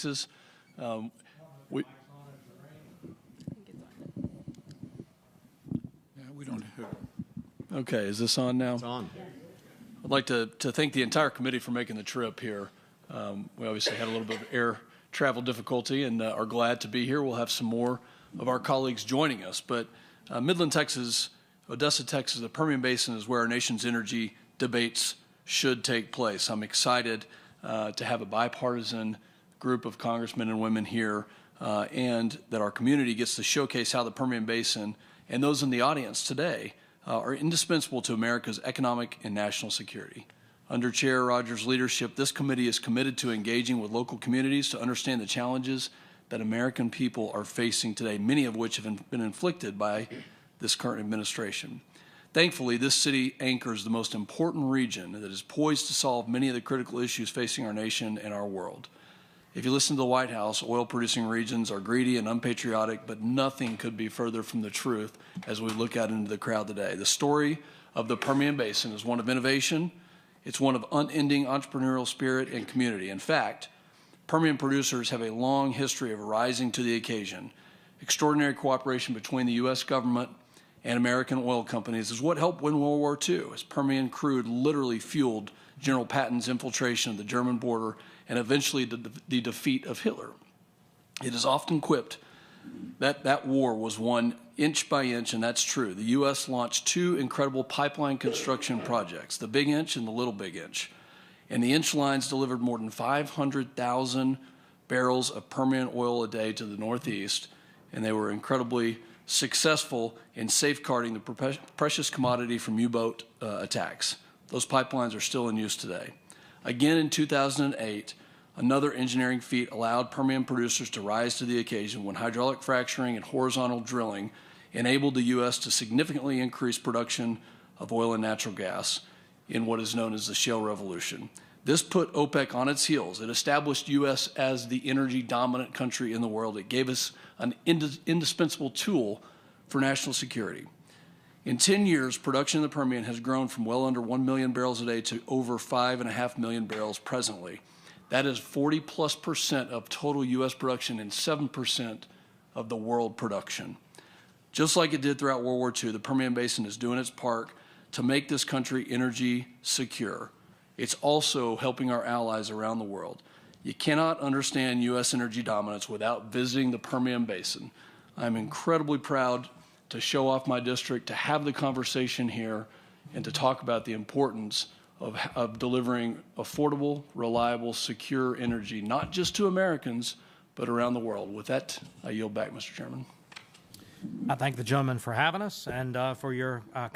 Texas. We don't have. Okay, is this on now? It's on. I'd like to thank the entire committee for making the trip here. We obviously had a little bit of air travel difficulty and are glad to be here. We'll have some more of our colleagues joining us. But Midland, Texas, Odessa, Texas, the Permian Basin is where our nation's energy debates should take place. I'm excited to have a bipartisan group of congressmen and women here and that our community gets to showcase how the Permian Basin and those in the audience today are indispensable to America's economic and national security. Under Chair Rogers' leadership, this committee is committed to engaging with local communities to understand the challenges that American people are facing today, many of which have been inflicted by this current administration. Thankfully, this city anchors the most important region that is poised to solve many of the critical issues facing our nation and our world. If you listen to the White House, oil-producing regions are greedy and unpatriotic, but nothing could be further from the truth as we look out into the crowd today. The story of the Permian Basin is one of innovation. It's one of unending entrepreneurial spirit and community. In fact, Permian producers have a long history of rising to the occasion. Extraordinary cooperation between the U.S. government and American oil companies is what helped win World War II, as Permian crude literally fueled General Patton's infiltration of the German border and eventually the defeat of Hitler. It is often quipped that that war was won inch by inch, and that's true. The U.S. launched two incredible pipeline construction projects, the Big Inch and the Little Big Inch. And the inch lines delivered more than 500,000 barrels of Permian oil a day to the Northeast, and they were incredibly successful in safeguarding the precious commodity from U-boat attacks. Those pipelines are still in use today. Again, in 2008, another engineering feat allowed Permian producers to rise to the occasion when hydraulic fracturing and horizontal drilling enabled the U.S. to significantly increase production of oil and natural gas in what is known as the shale revolution. This put OPEC on its heels. It established U.S. as the energy dominant country in the world. It gave us an indispensable tool for national security. In 10 years, production in the Permian has grown from well under 1 million barrels a day to over 5.5 million barrels presently. That is 40+% of total U.S. production and 7% of the world production. Just like it did throughout World War II, the Permian Basin is doing its part to make this country energy secure. It's also helping our allies around the world. You cannot understand U.S. energy dominance without visiting the Permian Basin. I'm incredibly proud to show off my district, to have the conversation here, and to talk about the importance of delivering affordable, reliable, secure energy, not just to Americans, but around the world. With that, I yield back, Mr. Chairman. I thank the gentleman for having us and for your comment.